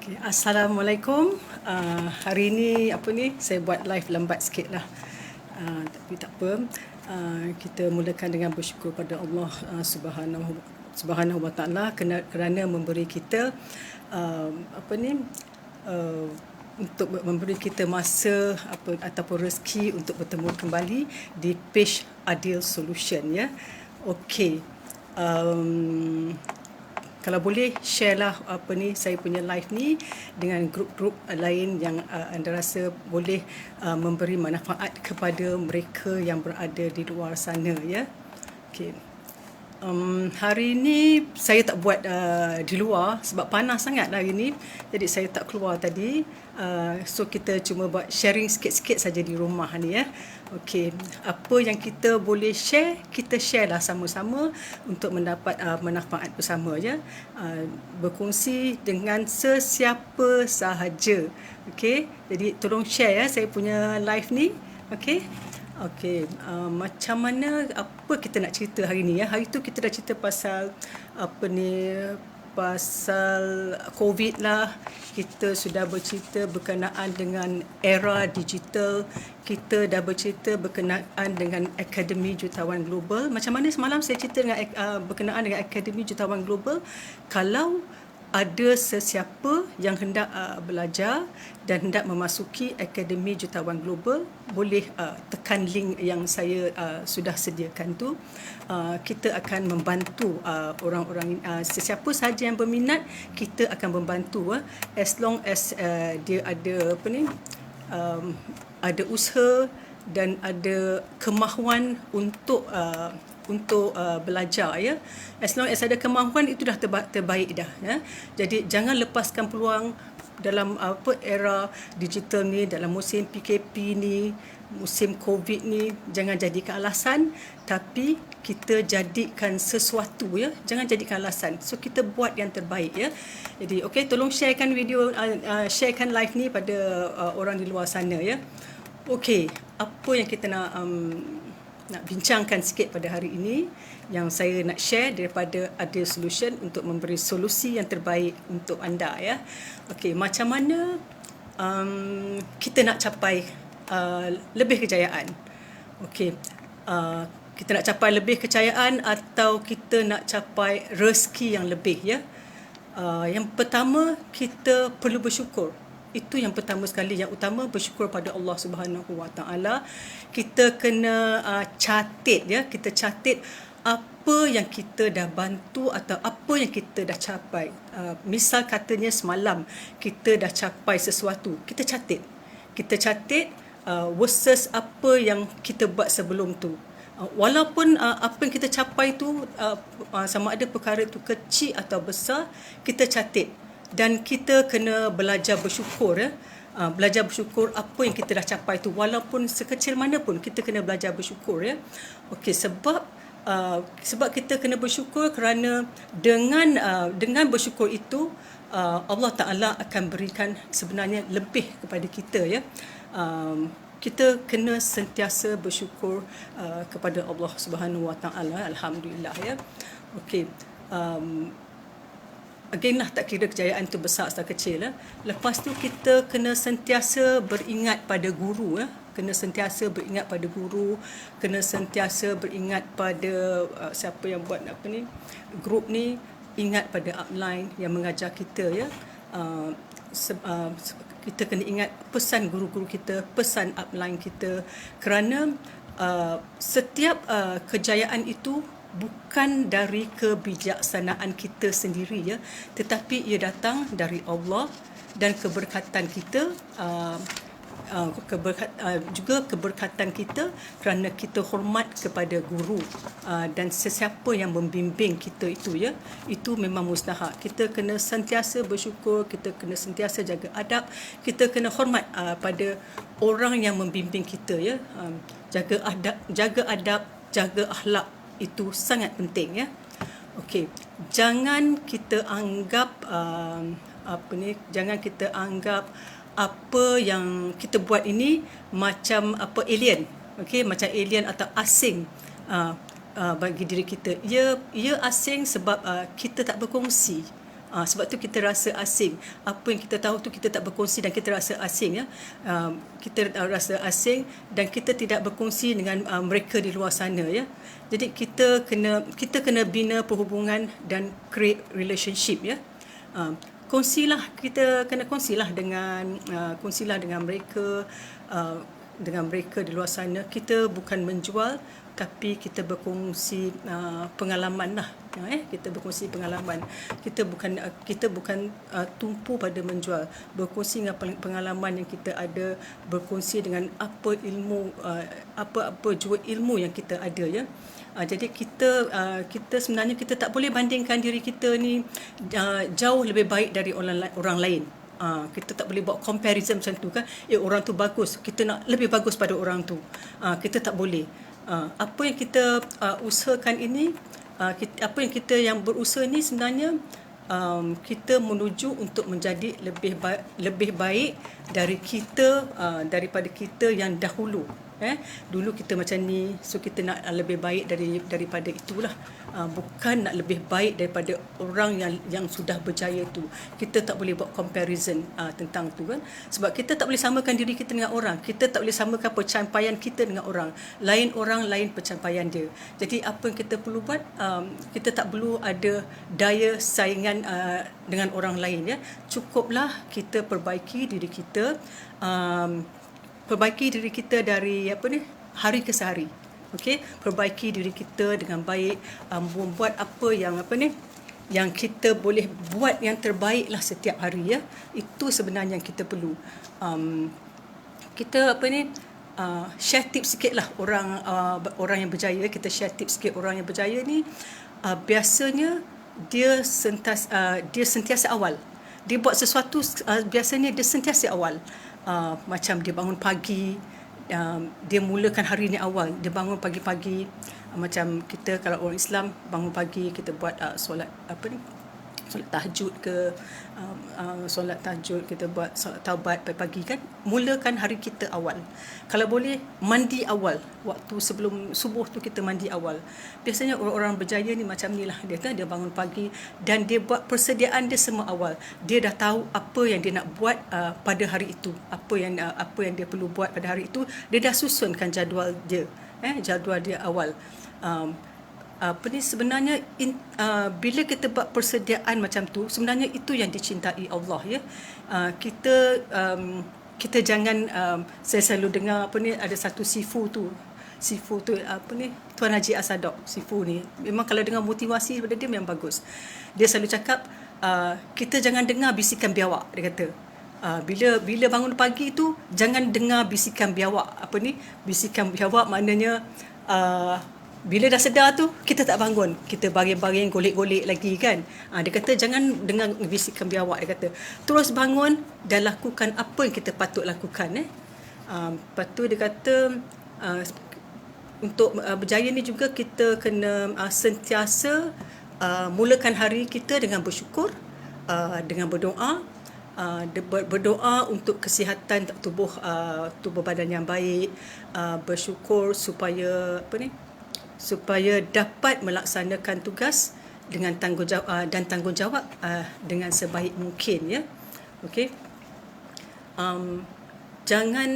Okay, Assalamualaikum. Hari ni saya buat live lambat sikit lah. Tapi tak apa. Kita mulakan dengan bersyukur pada Allah Subhanahu Wa Taala kerana memberi kita uh, untuk memberi kita masa ataupun rezeki untuk bertemu kembali di page Adil Solution ya. Okey. Kalau boleh share lah saya punya live ni dengan grup-grup lain yang anda rasa boleh memberi manfaat kepada mereka yang berada di luar sana ya. Okey. Hari ni saya tak buat di luar sebab panas sangat hari ni. Jadi saya tak keluar tadi. So kita cuma buat sharing sikit-sikit saja di rumah ni ya. Okey, apa yang kita boleh share, kita share lah sama-sama untuk mendapat manfaat bersama ya. Berkongsi dengan sesiapa sahaja. Okey, jadi tolong share ya saya punya live ni. Okey. Okey, macam mana apa kita nak cerita hari ni ya? Hari tu kita dah cerita pasal pasal COVID lah. Kita sudah bercerita berkenaan dengan era digital. Kita dah bercerita berkenaan dengan Akademi Jutawan Global. Macam mana semalam saya cerita dengan berkenaan dengan Akademi Jutawan Global. Kalau ada sesiapa yang hendak belajar dan hendak memasuki Akademi Jutawan Global, boleh tekan link yang saya sudah sediakan tu. Kita akan membantu orang-orang sesiapa sahaja yang berminat, kita akan membantu as long as dia ada ada usaha dan ada kemahuan untuk belajar ya. As long as ada kemahuan, itu dah terbaik dah ya. Jadi jangan lepaskan peluang dalam era digital ni, dalam musim PKP ni, musim COVID ni. Jangan jadikan alasan, tapi kita jadikan sesuatu ya. Jangan jadikan alasan. So kita buat yang terbaik ya. Jadi okey, tolong sharekan video, sharekan live ni pada orang di luar sana ya. Okey, apa yang kita nak bincangkan sikit pada hari ini, yang saya nak share daripada Adil Solution untuk memberi solusi yang terbaik untuk anda ya. Okey, macam mana kita nak capai lebih kejayaan? Okey, kita nak capai lebih kejayaan atau kita nak capai rezeki yang lebih ya. Yang pertama, kita perlu bersyukur. Itu yang pertama sekali, yang utama, bersyukur pada Allah Subhanahu Wa Taala. Kita kena catat ya, kita catat apa yang kita dah bantu atau apa yang kita dah capai. Misal katanya semalam kita dah capai sesuatu, kita catat. Kita catat versus apa yang kita buat sebelum tu. Walaupun apa yang kita capai tu sama ada perkara tu kecil atau besar, kita catat. Dan kita kena belajar bersyukur ya. Belajar bersyukur apa yang kita dah capai tu, walaupun sekecil mana pun kita kena belajar bersyukur ya. Okey, sebab kita kena bersyukur kerana dengan bersyukur itu Allah Taala akan berikan sebenarnya lebih kepada kita ya. Kita kena sentiasa bersyukur kepada Allah Subhanahu Wa Taala. Alhamdulillah ya. Okey. Again lah, tak kira kejayaan tu besar atau kecil lah. Lepas tu kita kena sentiasa beringat pada guru ya. Kena sentiasa beringat pada guru, kena sentiasa beringat pada siapa yang buat grup ni, ingat pada upline yang mengajar kita ya. Kita kena ingat pesan guru-guru kita, pesan upline kita, kerana setiap kejayaan itu bukan dari kebijaksanaan kita sendiri ya, tetapi ia datang dari Allah dan keberkatan kita, juga keberkatan kita kerana kita hormat kepada guru dan sesiapa yang membimbing kita itu ya. Itu memang mustahak. Kita kena sentiasa bersyukur, kita kena sentiasa jaga adab, kita kena hormat pada orang yang membimbing kita ya. Jaga adab, jaga akhlak, itu sangat penting ya. Okey, jangan kita anggap jangan kita anggap apa yang kita buat ini macam alien. Okey, macam alien atau asing bagi diri kita. Ia asing sebab kita tak berkongsi. Sebab tu kita rasa asing. Apa yang kita tahu tu kita tak berkongsi dan kita rasa asing, ya. Kita rasa asing dan kita tidak berkongsi dengan mereka di luar sana, ya. Jadi kita kena bina perhubungan dan create relationship, ya. Kita kena kongsilah dengan mereka, dengan mereka di luar sana. Kita bukan menjual, tapi kita berkongsi pengalaman lah. Kita berkongsi pengalaman. Kita bukan tumpu pada menjual. Berkongsi dengan pengalaman yang kita ada, berkongsi dengan apa jua ilmu yang kita ada, ya. Jadi kita sebenarnya kita tak boleh bandingkan diri kita ni jauh lebih baik dari orang lain. Kita tak boleh buat comparison macam tu kan. Orang tu bagus, kita nak lebih bagus pada orang tu. Kita tak boleh. Apa yang kita usahakan ini, apa yang kita yang berusaha ni sebenarnya kita menuju untuk menjadi lebih baik daripada kita yang dahulu. Dulu kita macam ni, so kita nak lebih baik daripada itulah. Bukan nak lebih baik daripada orang yang sudah berjaya tu. Kita tak boleh buat comparison tentang tu kan. Sebab kita tak boleh samakan diri kita dengan orang. Kita tak boleh samakan pencapaian kita dengan orang. Lain orang, lain pencapaian dia. Jadi apa yang kita perlu buat, kita tak perlu ada daya saingan dengan orang lain, ya. Cukuplah kita perbaiki diri kita, dari hari ke hari. Okey, perbaiki diri kita dengan baik, membuat apa yang kita boleh buat yang terbaiklah setiap hari, ya. Itu sebenarnya yang kita perlu. Kita share tips sikitlah orang yang berjaya. Kita share tips sikit orang yang berjaya ni. Biasanya dia sentiasa awal. Dia buat sesuatu, biasanya dia sentiasa awal. Macam dia bangun pagi, dia mulakan hari ni awal. Dia bangun pagi-pagi, macam kita kalau orang Islam bangun pagi, kita buat solat solat tahajud ke, solat tahajud, kita buat solat taubat pagi-pagi kan. Mulakan hari kita awal. Kalau boleh mandi awal, waktu sebelum subuh tu kita mandi awal. Biasanya orang-orang berjaya ni macam ni lah. Dia bangun pagi dan dia buat persediaan dia semua awal. Dia dah tahu apa yang dia nak buat pada hari itu, apa yang dia perlu buat pada hari itu. Dia dah susunkan jadual dia, jadual dia awal. Sebenarnya bila kita buat persediaan macam tu, sebenarnya itu yang dicintai Allah, ya. Kita jangan, saya selalu dengar ada satu sifu tu Tuan Haji Asadok. Sifu ni memang kalau dengar motivasi daripada dia memang bagus. Dia selalu cakap, kita jangan dengar bisikan biawak. Dia kata, bila bangun pagi tu jangan dengar bisikan biawak. Bisikan biawak maknanya bila dah sedar tu kita tak bangun, kita baring-baring golek-golek lagi kan. Dia kata jangan dengar bisikan biawak. Dia kata terus bangun dan lakukan apa yang kita patut lakukan. Lepas tu dia kata untuk berjaya ni juga kita kena sentiasa mulakan hari kita dengan bersyukur, dengan berdoa, berdoa untuk kesihatan tubuh badan yang baik, bersyukur supaya supaya dapat melaksanakan tugas dengan tanggungjawab dengan sebaik mungkin, ya. Okey. Jangan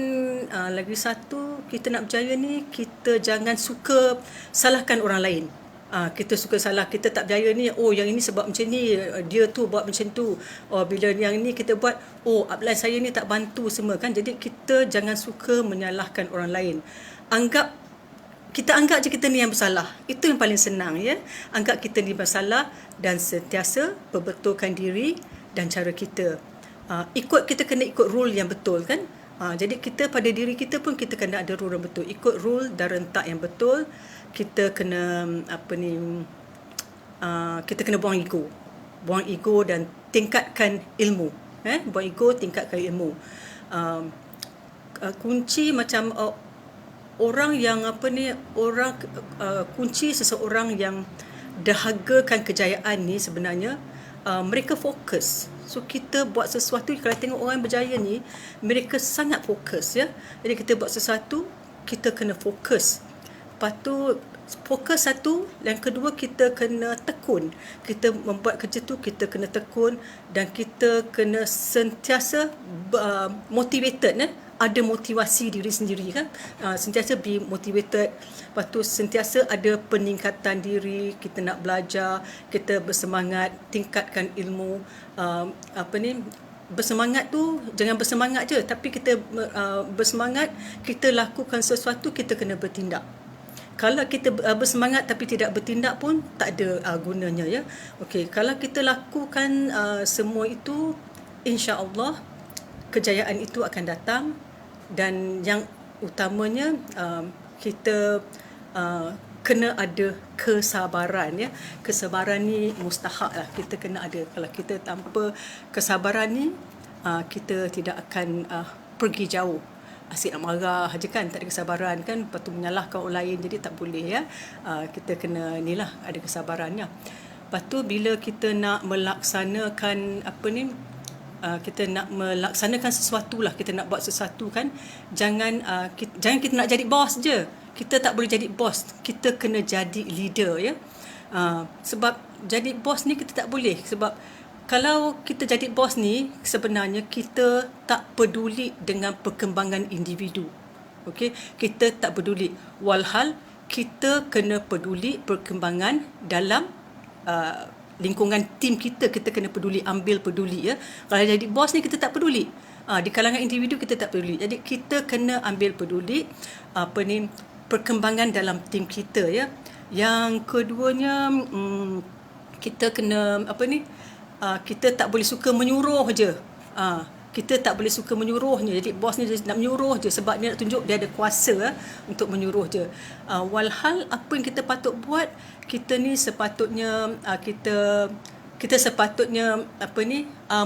lagi satu, kita nak berjaya ni, kita jangan suka salahkan orang lain. Kita suka salah, kita tak berjaya ni, yang ini sebab macam ni, dia tu buat macam tu. Bila yang ni kita buat, upline saya ni tak bantu semua kan. Jadi kita jangan suka menyalahkan orang lain. Kita anggap je kita ni yang bersalah. Itu yang paling senang, ya. Anggap kita ni bersalah dan sentiasa perbetulkan diri dan cara kita. Kita kena ikut rule yang betul kan. Jadi kita pada diri kita pun kita kena ada rule yang betul. Ikut rule dan rentak yang betul. Kita kena kita kena buang ego. Buang ego dan tingkatkan ilmu. Buang ego, tingkatkan ilmu. Kunci macam orang yang kunci seseorang yang dahagakan kejayaan ni sebenarnya mereka fokus. So kita buat sesuatu, kalau tengok orang berjaya ni, mereka sangat fokus, ya. Jadi kita buat sesuatu, kita kena fokus. Lepas tu fokus satu, yang kedua kita kena tekun. Kita membuat kerja tu kita kena tekun dan kita kena sentiasa motivated, ada motivasi diri sendiri kan, sentiasa be motivated. Lepas tu sentiasa ada peningkatan diri, kita nak belajar, kita bersemangat, tingkatkan ilmu. Bersemangat tu jangan bersemangat je, tapi kita bersemangat, kita lakukan sesuatu, kita kena bertindak. Kalau kita bersemangat tapi tidak bertindak pun tak ada gunanya, ya. Okey, kalau kita lakukan semua itu, insya-Allah kejayaan itu akan datang. Dan yang utamanya kita kena ada kesabaran, ya. Kesabaran ni mustahak lah, kita kena ada. Kalau kita tanpa kesabaran ni, kita tidak akan pergi jauh. Asyik nak marah je kan, tak ada kesabaran kan, lepas tu menyalahkan orang lain, jadi tak boleh, ya. Kita kena ni lah, ada kesabarannya. Lepas tu bila kita nak melaksanakan kita nak melaksanakan sesuatu lah, kita nak buat sesuatu kan, jangan kita nak jadi bos je. Kita tak boleh jadi bos, kita kena jadi leader, ya. Sebab jadi bos ni kita tak boleh, sebab kalau kita jadi bos ni, sebenarnya kita tak peduli dengan perkembangan individu. Okey, kita tak peduli. Walhal kita kena peduli perkembangan dalam lingkungan tim kita kena peduli, ambil peduli, ya. Kalau jadi bos ni kita tak peduli. Di kalangan individu kita tak peduli. Jadi kita kena ambil peduli perkembangan dalam tim kita, ya. Yang keduanya kita kena kita tak boleh suka menyuruh je. Kita tak boleh suka menyuruhnya. Jadi bos ni nak menyuruh je sebab dia nak tunjuk dia ada kuasa untuk menyuruh je. Walhal apa yang kita patut buat, kita ni sepatutnya kita sepatutnya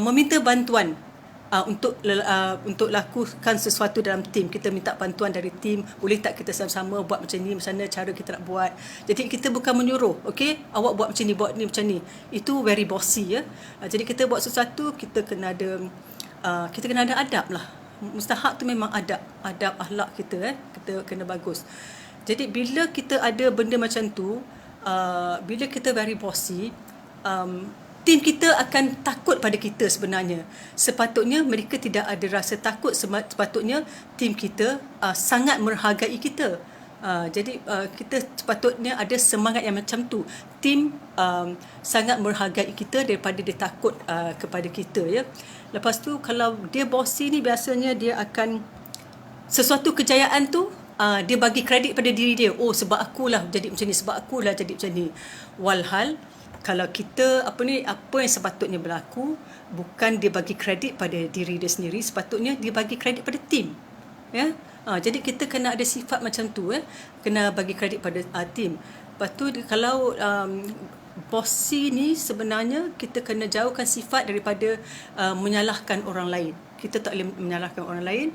meminta bantuan untuk lakukan sesuatu dalam tim. Kita minta bantuan dari tim, boleh tak kita sama-sama buat macam ni, macam mana cara kita nak buat. Jadi kita bukan menyuruh, okey, awak buat macam ni, buat ni macam ni. Itu very bossy, ya. Jadi kita buat sesuatu, kita kena ada adab lah. Mustahak tu memang adab akhlak kita, kita kena bagus. Jadi bila kita ada benda macam tu, bila kita very bossy, tim kita akan takut pada kita sebenarnya. Sepatutnya mereka tidak ada rasa takut, sepatutnya tim kita sangat menghargai kita. Jadi kita sepatutnya ada semangat yang macam tu. Tim sangat menghargai kita daripada dia takut kepada kita, ya. Lepas tu kalau dia bossy ni, biasanya dia akan sesuatu kejayaan tu dia bagi kredit pada diri dia. Oh, sebab akulah jadi macam ni, sebab akulah jadi macam ni. Walhal kalau kita apa yang sepatutnya berlaku, bukan dia bagi kredit pada diri dia sendiri, sepatutnya dia bagi kredit pada tim, ya. Jadi kita kena ada sifat macam tu, kena bagi kredit pada tim. Lepas tu kalau bossy ni, sebenarnya kita kena jauhkan sifat daripada menyalahkan orang lain. Kita tak boleh menyalahkan orang lain.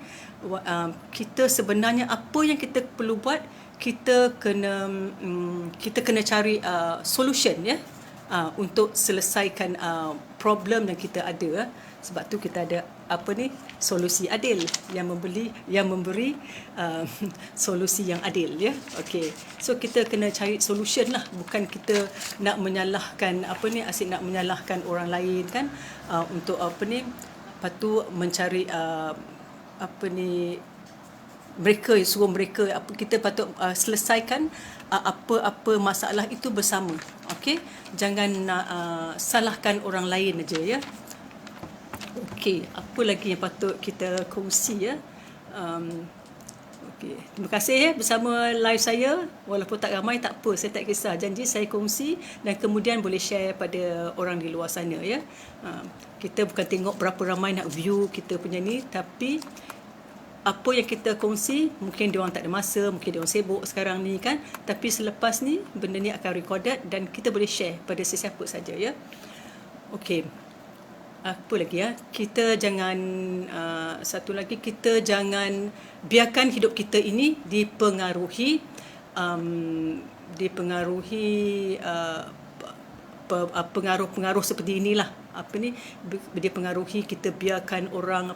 Kita sebenarnya apa yang kita perlu buat, kita kena cari solution, ya. Untuk selesaikan problem yang kita ada. Sebab tu kita ada solusi adil, yang memberi solusi yang adil, ya. Okey, so kita kena cari solution lah, bukan kita nak menyalahkan asyik nak menyalahkan orang lain kan, untuk lepas tu mencari mereka, suruh mereka, kita patut selesaikan apa masalah itu bersama. Okey, jangan nak salahkan orang lain aja, ya. Okey, apa lagi yang patut kita kongsi, ya. Okey, terima kasih, ya, bersama live saya. Walaupun tak ramai, tak apa, saya tak kisah. Janji saya kongsi dan kemudian boleh share pada orang di luar sana, ya. Kita bukan tengok berapa ramai nak view kita punya ni, tapi apa yang kita kongsi, mungkin diorang tak ada masa, mungkin diorang sibuk sekarang ni kan, tapi selepas ni benda ni akan recorded dan kita boleh share pada sesiapa saja, ya. Okey, apa lagi, ya, kita jangan satu lagi, kita jangan biarkan hidup kita ini dipengaruhi pengaruh-pengaruh seperti inilah. Dipengaruhi, kita biarkan orang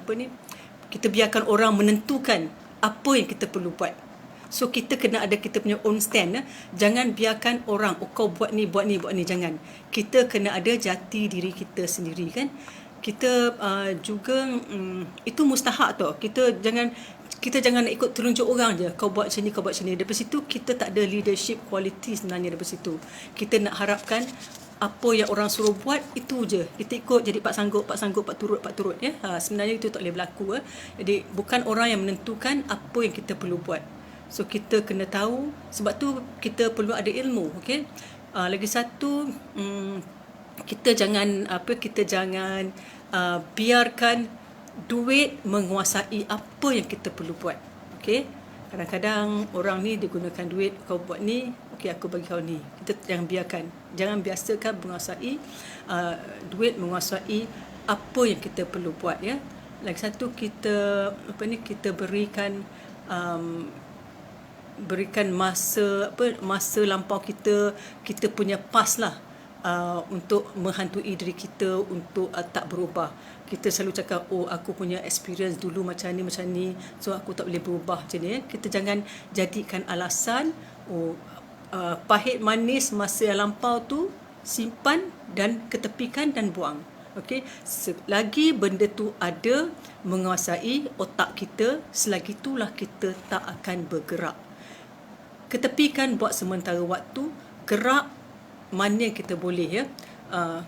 kita biarkan orang menentukan apa yang kita perlu buat. So kita kena ada kita punya own stand. Jangan biarkan orang, oh kau buat ni, buat ni, buat ni. Jangan. Kita kena ada jati diri kita sendiri kan. Kita juga itu mustahak tau. Kita jangan ikut terunjuk orang je. Kau buat macam ni, kau buat macam ni. Daripada situ kita tak ada leadership quality sebenarnya daripada situ. Kita nak harapkan apa yang orang suruh buat itu je. Kita ikut jadi pak sanggup, pak turut ya. Sebenarnya itu tak boleh berlaku. Jadi bukan orang yang menentukan apa yang kita perlu buat. So kita kena tahu, sebab tu kita perlu ada ilmu, okey. Lagi satu, kita jangan biarkan duit menguasai apa yang kita perlu buat. Okey. Kadang-kadang orang ni dia gunakan duit, kau buat ni, okey aku bagi kau ni. Kita jangan biarkan. Jangan biasakan menguasai duit menguasai apa yang kita perlu buat ya. Lagi satu, kita berikan masa lampau kita punya past lah, untuk menghantui diri kita untuk tak berubah. Kita selalu cakap, oh aku punya experience dulu macam ni, so aku tak boleh berubah macam ni. Kita jangan jadikan alasan, pahit manis masa yang lampau tu simpan dan ketepikan dan buang. Okey, selagi benda tu ada menguasai otak kita, selagi itulah kita tak akan bergerak. Ketepikan buat sementara waktu, gerak mana yang kita boleh ya.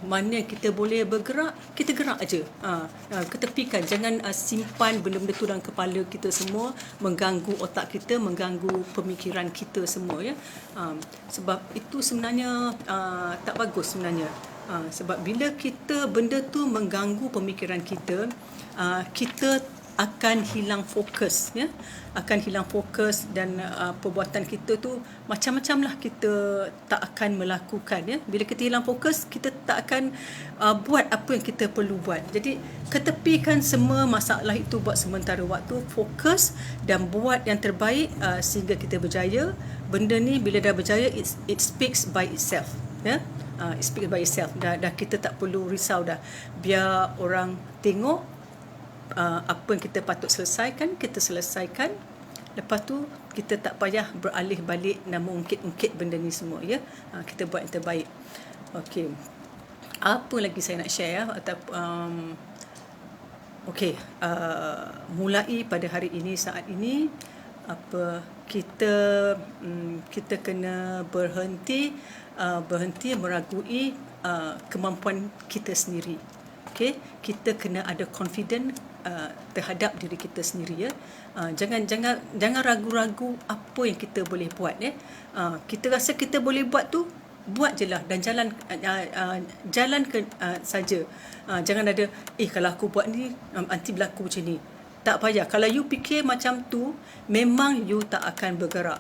Mana yang kita boleh bergerak, kita gerak aja. Ketepikan, jangan simpan benda-benda tu dalam kepala kita semua, mengganggu otak kita, mengganggu pemikiran kita semua ya. Sebab itu sebenarnya tak bagus sebenarnya. Sebab bila benda tu mengganggu pemikiran kita, kita akan hilang fokus ya, akan hilang fokus, dan perbuatan kita tu macam-macam lah kita tak akan melakukan ya. Bila kita hilang fokus, kita tak akan buat apa yang kita perlu buat. Jadi ketepikan semua masalah itu buat sementara waktu, fokus dan buat yang terbaik sehingga kita berjaya. Benda ni bila dah berjaya, it speaks by itself ya. It speaks by itself. Dah kita tak perlu risau dah. Biar orang tengok apa yang kita patut selesaikan, kita selesaikan. Lepas tu kita tak payah beralih balik dan mengungkit-ungkit benda ni semua ya. Kita buat yang terbaik. Okey. Apa lagi saya nak share ya? Okey, mulai pada hari ini, saat ini, kita kena berhenti meragui kemampuan kita sendiri. Okay, kita kena ada confident terhadap diri kita sendiri ya. Jangan ragu-ragu apa yang kita boleh buat ya. Kita rasa kita boleh buat tu, buat je lah dan jalan saja. Jangan ada kalau aku buat ni nanti berlaku macam ni. Tak payah. Kalau you fikir macam tu, memang you tak akan bergerak.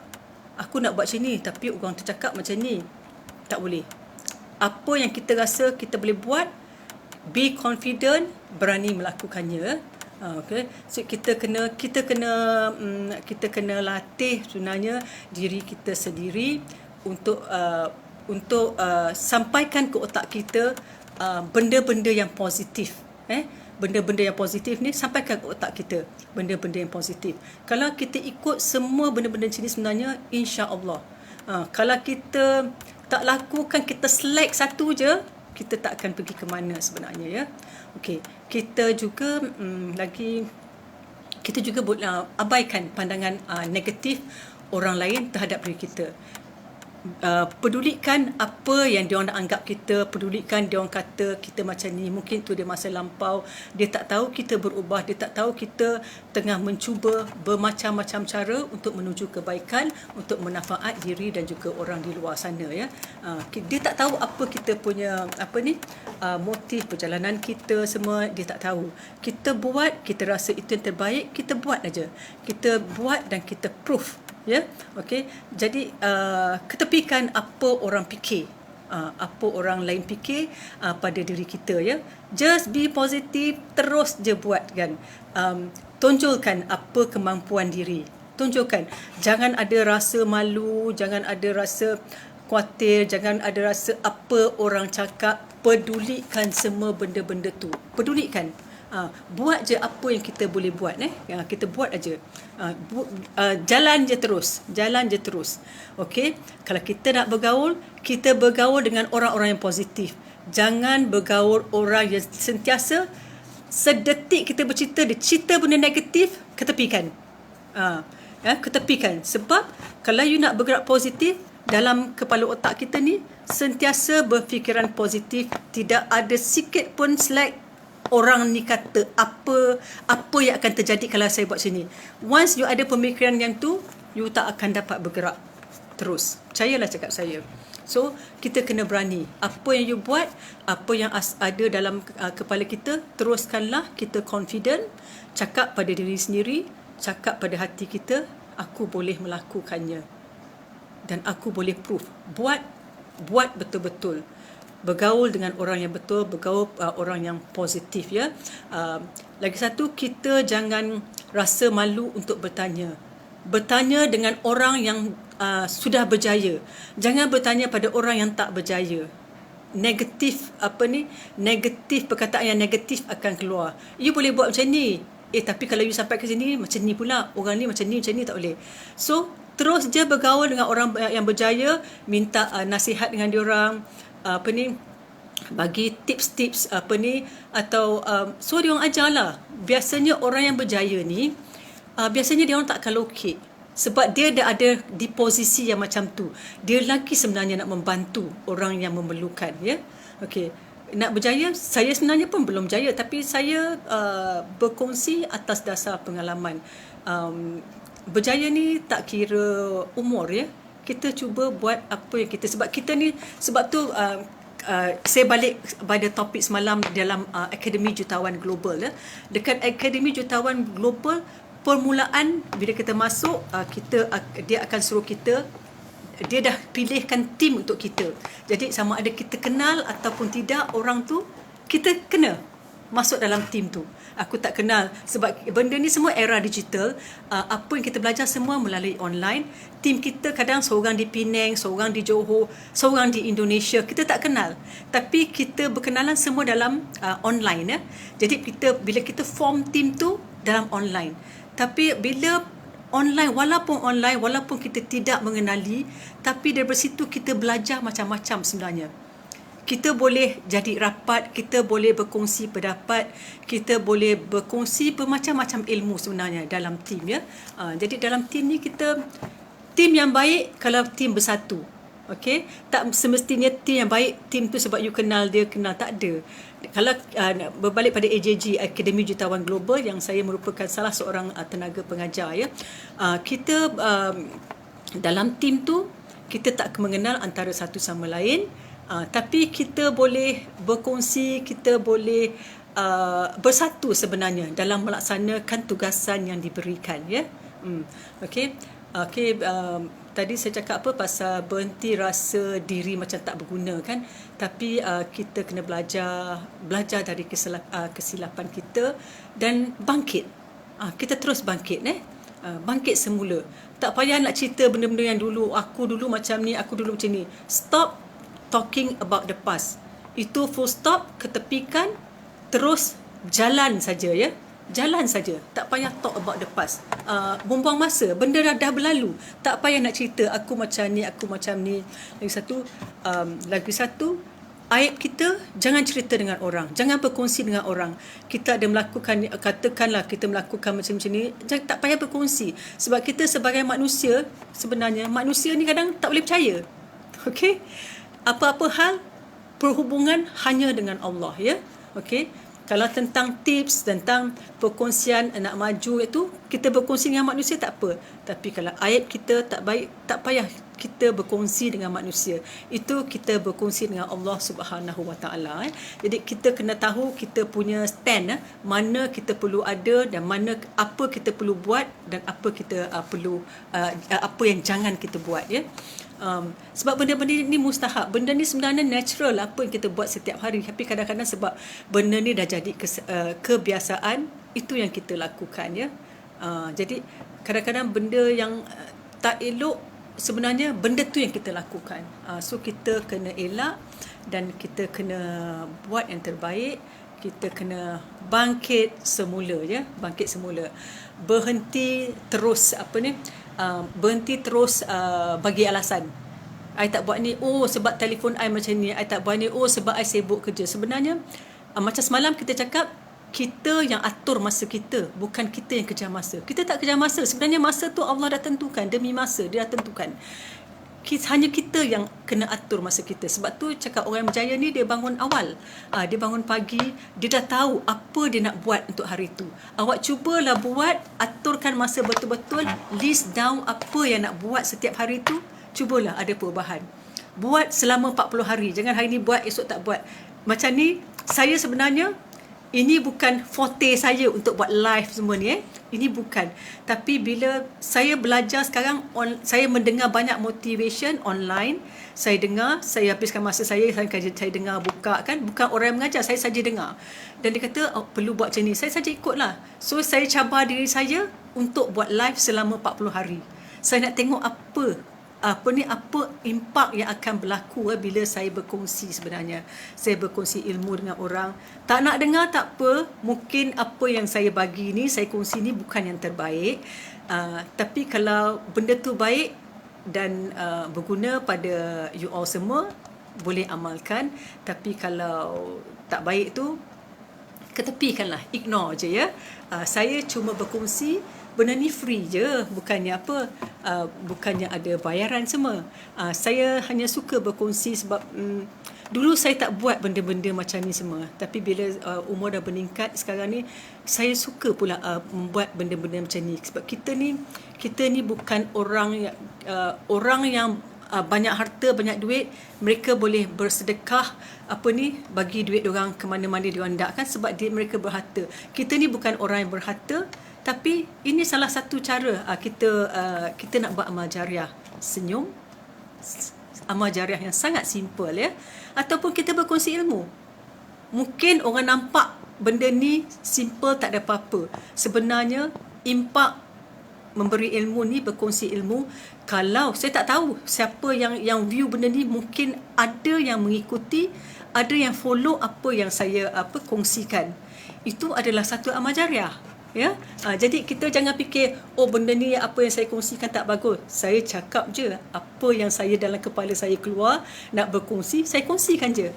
Aku nak buat macam ni tapi orang tu cakap macam ni. Tak boleh. Apa yang kita rasa kita boleh buat, be confident, berani melakukannya. Okay. So kita kena latih sebenarnya diri kita sendiri untuk sampaikan ke otak kita benda-benda yang positif. Benda-benda yang positif ni sampaikan ke otak kita, benda-benda yang positif. Kalau kita ikut semua benda-benda macam ni, sebenarnya insya-Allah, kalau kita tak lakukan, kita select satu je, kita tak akan pergi ke mana sebenarnya ya. Okey, kita juga abaikan pandangan negatif orang lain terhadap diri kita. Pedulikan apa yang diorang nak anggap kita, pedulikan diorang kata kita macam ni, mungkin tu dia masa lampau, dia tak tahu kita berubah, dia tak tahu kita tengah mencuba bermacam-macam cara untuk menuju kebaikan, untuk manfaat diri dan juga orang di luar sana ya. Dia tak tahu apa kita punya motif perjalanan kita semua, dia tak tahu. Kita buat, kita rasa itu yang terbaik, kita buat aja. Kita buat dan kita proof ya. Okey, jadi ketepikan apa orang fikir, apa orang lain fikir pada diri kita ya. Just be positive, terus je buat kan. Tonjolkan apa kemampuan diri, tunjukkan. Jangan ada rasa malu, jangan ada rasa khawatir, jangan ada rasa apa orang cakap. Pedulikan semua benda-benda tu, pedulikan. Buat je apa yang kita boleh buat. Kita buat aja. Jalan je terus. Okey, kalau kita nak bergaul, kita bergaul dengan orang-orang yang positif. Jangan bergaul orang yang sentiasa sedetik kita bercerita, dia cerita benda negatif, ketepikan. Ketepikan. Sebab kalau you nak bergerak positif, dalam kepala otak kita ni sentiasa berfikiran positif, tidak ada sikit pun slack orang ni kata apa yang akan terjadi kalau saya buat sini. Once you ada pemikiran yang tu, you tak akan dapat bergerak terus. Percayalah cakap saya. So kita kena berani. Apa yang you buat, apa yang ada dalam kepala kita, teruskanlah. Kita confident, cakap pada diri sendiri, cakap pada hati kita, aku boleh melakukannya dan aku boleh prove. Buat betul-betul. Bergaul dengan orang yang betul, bergaul orang yang positif, ya. Lagi satu, kita jangan rasa malu untuk bertanya. Bertanya dengan orang yang sudah berjaya. Jangan bertanya pada orang yang tak berjaya. Negatif perkataan yang negatif akan keluar. You boleh buat macam ni. Tapi kalau you sampai ke sini macam ni pula. Orang ni macam ni tak boleh. So terus je bergaul dengan orang yang berjaya, minta nasihat dengan diorang, bagi tips-tips atau so diorang ajarlah. Biasanya orang yang berjaya ni biasanya diorang tak akan lokek, sebab dia dah ada di posisi yang macam tu. Dia lagi sebenarnya nak membantu orang yang memerlukan, ya. Okey, nak berjaya, saya sebenarnya pun belum berjaya, tapi saya berkongsi atas dasar pengalaman. Berjaya ni tak kira umur, ya. Kita cuba buat apa yang kita, sebab tu saya balik pada topik semalam dalam Akademi Jutawan Global, ya. Dekat Akademi Jutawan Global, permulaan bila kita masuk, dia akan suruh kita, dia dah pilihkan tim untuk kita. Jadi sama ada kita kenal ataupun tidak orang tu, kita kena masuk dalam tim tu. Aku tak kenal, sebab benda ni semua era digital. Apa yang kita belajar semua melalui online. Tim kita kadang seorang di Penang, seorang di Johor, seorang di Indonesia. Kita tak kenal, tapi kita berkenalan semua dalam online, ya. Jadi bila kita form tim tu dalam online. Tapi bila online, walaupun kita tidak mengenali, tapi dari situ kita belajar macam-macam sebenarnya. Kita boleh jadi rapat, kita boleh berkongsi pendapat, kita boleh berkongsi bermacam-macam ilmu sebenarnya dalam tim, ya. Jadi dalam tim ni tim yang baik kalau tim bersatu. Okey, tak semestinya tim yang baik tim tu sebab you kenal dia, tak ada. Kalau berbalik pada AJG, Akademi Jutawan Global, yang saya merupakan salah seorang tenaga pengajar, ya. Kita dalam tim tu kita tak mengenal antara satu sama lain. Tapi kita boleh berkongsi, kita boleh bersatu sebenarnya dalam melaksanakan tugasan yang diberikan, ya. Okey. Tadi saya cakap pasal berhenti rasa diri macam tak berguna, kan. Tapi kita kena belajar dari kesilapan kita dan bangkit. Kita terus bangkit, bangkit semula. Tak payah nak cerita benda-benda yang dulu, aku dulu macam ni, aku dulu macam ni. Stop talking about the past. Itu full stop, ketepikan, terus jalan saja, ya. Jalan saja, tak payah talk about the past. Buang-buang masa, benda dah berlalu. Tak payah nak cerita aku macam ni. Lagi satu, aib kita jangan cerita dengan orang, jangan berkongsi dengan orang. Kita ada melakukan, katakanlah kita melakukan macam ni, tak payah berkongsi. Sebab kita sebagai manusia, sebenarnya manusia ni kadang tak boleh percaya. Okey, apa-apa hal berhubungan hanya dengan Allah, ya. Okey, kalau tentang tips, tentang perkongsian nak maju, itu kita berkongsi dengan manusia tak apa. Tapi kalau aib kita tak baik, tak payah kita berkongsi dengan manusia. Itu kita berkongsi dengan Allah Subhanahu Wa Taala. Jadi kita kena tahu kita punya stand, mana kita perlu ada dan mana apa kita perlu buat dan apa kita apa yang jangan kita buat, ya. Sebab benda-benda ni mustahab, benda ni sebenarnya natural apa yang kita buat setiap hari, tapi kadang-kadang sebab benda ni dah jadi kebiasaan, itu yang kita lakukan, ya. Jadi kadang-kadang benda yang tak elok, sebenarnya benda tu yang kita lakukan. So kita kena elak dan kita kena buat yang terbaik. kita kena bangkit semula, ya, bangkit semula. Berhenti terus berhenti terus bagi alasan. I tak buat ni, oh sebab telefon I macam ni. I tak buat ni, oh sebab I sibuk kerja. Sebenarnya macam semalam kita cakap, kita yang atur masa kita, bukan kita yang kejar masa. Kita tak kejar masa. Sebenarnya masa tu Allah dah tentukan. Demi masa dia dah tentukan. Hanya kita yang kena atur masa kita. Sebab tu cakap orang berjaya ni, dia bangun awal. Dia bangun pagi, dia dah tahu apa dia nak buat untuk hari tu. Awak cubalah buat, aturkan masa betul-betul, list down apa yang nak buat setiap hari tu. Cubalah ada perubahan. Buat selama 40 hari. Jangan hari ni buat, esok tak buat. Macam ni, saya sebenarnya, ini bukan forte saya untuk buat live semua ni. Ini bukan. Tapi bila saya belajar sekarang, saya mendengar banyak motivation online. Saya dengar, saya habiskan masa saya dengar buka kan. Bukan orang yang mengajar, saya saja dengar. Dan dia kata, perlu buat macam ni. Saya saja ikutlah. So, saya cabar diri saya untuk buat live selama 40 hari. Saya nak tengok apa impak yang akan berlaku bila saya berkongsi sebenarnya. Saya berkongsi ilmu dengan orang. Tak nak dengar tak apa, mungkin apa yang saya bagi ni, saya kongsi ni bukan yang terbaik. Tapi kalau benda tu baik dan berguna pada you all semua, boleh amalkan. Tapi kalau tak baik tu, ketepikanlah, ignore je, ya. Saya cuma berkongsi. Benda ni free je, bukannya bukannya ada bayaran semua. Saya hanya suka berkongsi sebab dulu saya tak buat benda-benda macam ni semua. Tapi bila umur dah meningkat sekarang ni, saya suka pula membuat benda-benda macam ni. Sebab kita ni bukan orang yang banyak harta, banyak duit, mereka boleh bersedekah bagi duit diorang ke mana-mana diorang nak kan, sebab mereka berharta. Kita ni bukan orang yang berharta, tapi ini salah satu cara kita nak buat amal jariah. Senyum, amal jariah yang sangat simple, ya. Ataupun kita berkongsi ilmu. Mungkin orang nampak benda ni simple, tak ada apa-apa. Sebenarnya impak memberi ilmu ni, berkongsi ilmu, kalau saya tak tahu siapa yang view benda ni, mungkin ada yang mengikuti, ada yang follow apa yang saya kongsikan. Itu adalah satu amal jariah. Ya, jadi kita jangan fikir, benda ni apa yang saya kongsikan tak bagus. Saya cakap je apa yang saya dalam kepala saya keluar, nak berkongsi, saya kongsikan je.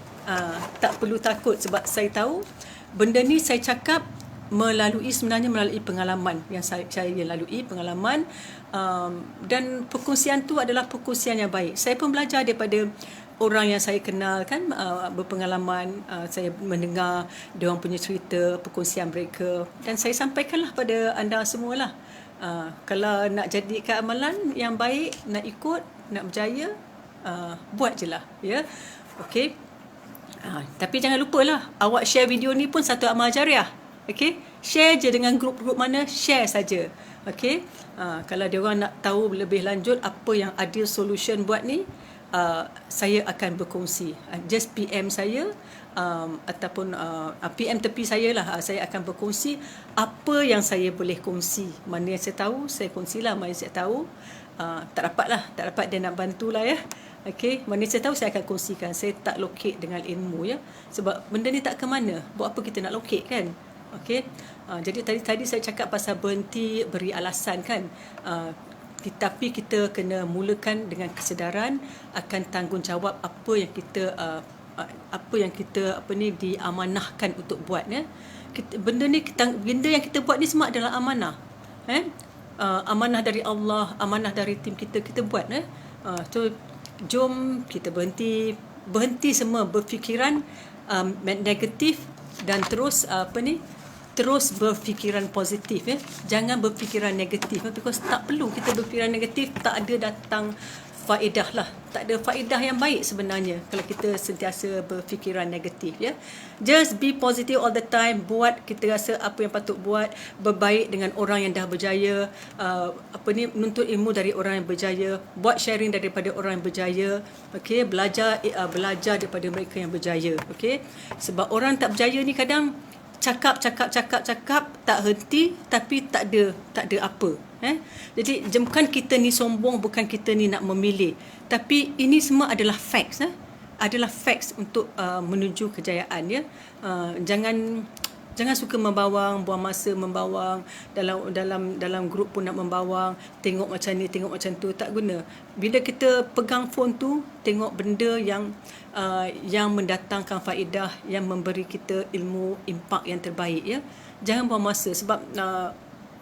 Tak perlu takut, sebab saya tahu benda ni saya cakap melalui pengalaman yang saya lalui, pengalaman, dan perkongsian tu adalah perkongsian yang baik. Saya pun belajar daripada orang yang saya kenal kan, berpengalaman. Saya mendengar dia orang punya cerita, perkongsian mereka, dan saya sampaikanlah pada anda semualah. Kalau nak jadikan amalan yang baik, nak ikut, nak berjaya, buat je lah, ya. Okey. Tapi jangan lupalah, awak share video ni pun satu amal jariah. Okey, share je dengan grup-grup mana, share saja. Okey. Kalau dia orang nak tahu lebih lanjut apa yang Ideal Solution buat ni, saya akan berkongsi. Just PM saya, ataupun PM tepi saya lah. Saya akan berkongsi apa yang saya boleh kongsi. Mana yang saya tahu, saya kongsilah. Mana yang saya tahu, tak dapat dia nak bantulah, ya. Okay, mana yang saya tahu, saya akan kongsikan. Saya tak locate dengan ilmu, ya. Sebab benda ni tak ke mana. Buat apa kita nak locate kan? Okay. Jadi tadi saya cakap pasal berhenti beri alasan kan. Tapi kita kena mulakan dengan kesedaran akan tanggungjawab apa yang kita diamanahkan untuk buat, ya. Benda yang kita buat ni semua adalah amanah, amanah dari Allah, amanah dari tim kita buat, so jom kita berhenti semua berfikiran negatif, dan terus terus berfikiran positif, ya. Jangan berfikiran negatif, because tak perlu kita berfikiran negatif. Tak ada datang faedah lah. Tak ada faedah yang baik sebenarnya kalau kita sentiasa berfikiran negatif, ya. Just be positive all the time. Buat, kita rasa apa yang patut buat, berbaik dengan orang yang dah berjaya, menuntut ilmu dari orang yang berjaya, buat sharing daripada orang yang berjaya, okey, belajar daripada mereka yang berjaya, okey. Sebab orang tak berjaya ni kadang cakap tak henti, tapi tak ada apa, Jadi bukan kita ni sombong, bukan kita ni nak memilih, tapi ini semua adalah facts, adalah facts untuk menuju kejayaan, ya. Jangan suka membawang, buang masa membawang, dalam grup pun nak membawang, tengok macam ni, tengok macam tu, tak guna. Bila kita pegang phone tu, tengok benda yang mendatangkan faedah, yang memberi kita ilmu, impak yang terbaik, ya. Jangan buang masa, sebab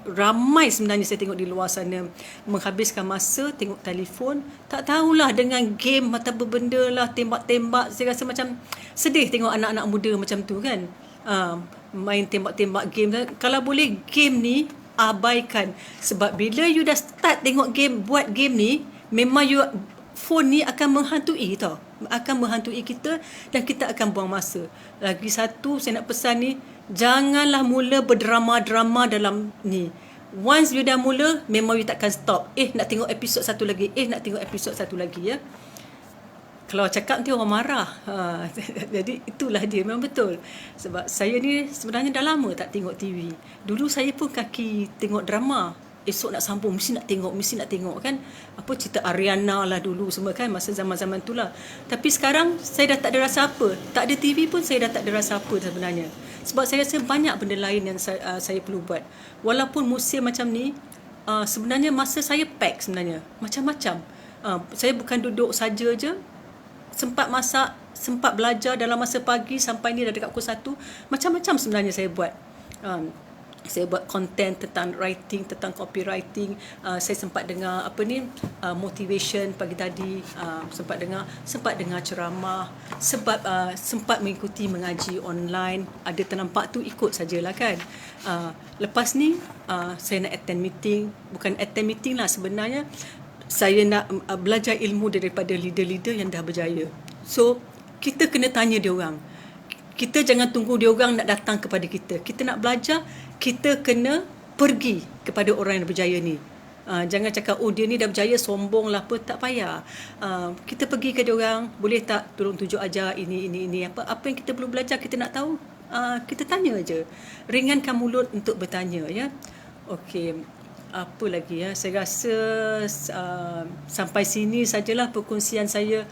ramai sebenarnya saya tengok di luar sana menghabiskan masa tengok telefon, tak tahulah dengan game atau benda lah, tembak-tembak. Saya rasa macam sedih tengok anak-anak muda macam tu kan. Main tembak-tembak game. Kalau boleh game ni abaikan, sebab bila you dah start tengok game, buat game ni, memang phone ni akan menghantui tau, akan menghantui kita dan kita akan buang masa. Lagi satu saya nak pesan ni, janganlah mula berdrama-drama dalam ni. Once you dah mula, memang you takkan stop. Nak tengok episod satu lagi, nak tengok episod satu lagi, ya. Kalau cakap nanti orang marah. Jadi itulah dia, memang betul. Sebab saya ni sebenarnya dah lama tak tengok TV. Dulu saya pun kaki tengok drama. Esok nak sambung, mesti nak tengok kan. Apa cerita Ariana lah dulu semua kan, masa zaman-zaman tu lah. Tapi sekarang saya dah tak ada rasa apa. Tak ada TV pun saya dah tak ada rasa apa sebenarnya. Sebab saya rasa banyak benda lain yang saya perlu buat. Walaupun musim macam ni, sebenarnya masa saya pack sebenarnya. Macam-macam. Saya bukan duduk saja je. Sempat masak, sempat belajar dalam masa pagi sampai ni dah dekat pukul 1. Macam-macam sebenarnya saya buat. Saya buat konten tentang writing, tentang copywriting. Saya sempat dengar motivation pagi tadi. Sempat dengar ceramah. Sempat mengikuti mengaji online. Ada ternampak tu, ikut sajalah kan. Lepas ni saya nak attend meeting. Bukan attend meeting lah sebenarnya. Saya nak belajar ilmu daripada leader-leader yang dah berjaya. So, kita kena tanya dia orang. Kita jangan tunggu dia orang nak datang kepada kita. Kita nak belajar, kita kena pergi kepada orang yang berjaya ni. Jangan cakap, dia ni dah berjaya, sombong lah apa. Tak payah. Kita pergi ke dia orang, boleh tak tolong tunjuk ajar ini. Apa yang kita perlu belajar, kita nak tahu. Kita tanya aja. Ringankan mulut untuk bertanya, ya. Okey. Apa lagi ya? Saya rasa sampai sini sajalah perkongsian saya.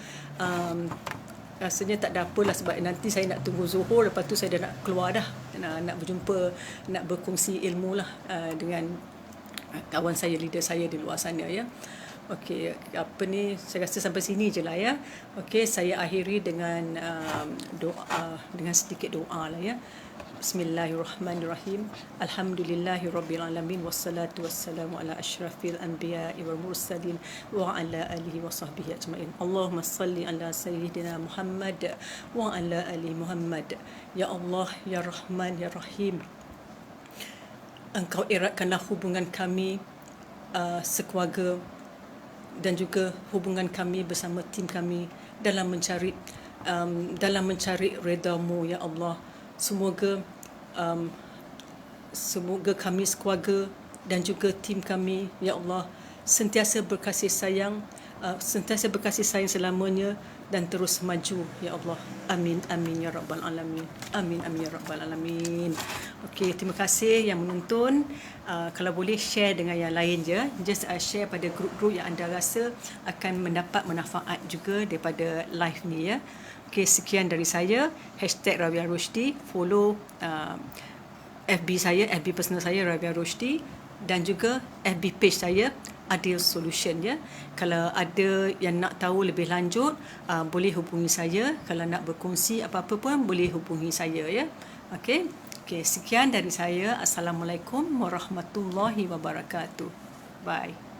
Rasanya tak ada apalah, sebab nanti saya nak tunggu Zuhur, lepas tu saya dah nak keluar dah. Nak berjumpa, nak berkongsi ilmu lah dengan kawan saya, leader saya di luar sana, ya. Okey, saya rasa sampai sini je lah, ya. Okey, saya akhiri dengan doa, dengan sedikit doa lah, ya. Bismillahirrahmanirrahim. Alhamdulillahirrabbilalamin. Wassalatu wassalamu ala ashrafil anbiya'i wal mursalin wa ala alihi wa sahbihi ajma'in. Allahumma salli ala sayyidina Muhammad wa ala ali Muhammad. Ya Allah, Ya Rahman, Ya Rahim, Engkau eratkanlah hubungan kami sekeluarga dan juga hubungan kami bersama tim kami dalam mencari redha-Mu, ya Allah. Semoga kami sekeluarga dan juga tim kami, ya Allah, sentiasa berkasih sayang selamanya dan terus maju, ya Allah. Amin amin ya rabbal alamin. Amin amin ya rabbal alamin. Okey, terima kasih yang menonton. Kalau boleh share dengan yang lain je. Just share pada grup-grup yang anda rasa akan mendapat manfaat juga daripada live ni, ya. Okey, sekian dari saya. #Rabiah Roshdi. Follow FB saya, FB personal saya Rabiah Roshdi, dan juga FB page saya Adil Solution, ya. Kalau ada yang nak tahu lebih lanjut, boleh hubungi saya. Kalau nak berkongsi apa-apa pun boleh hubungi saya, ya. Okey, sekian dari saya. Assalamualaikum warahmatullahi wabarakatuh. Bye.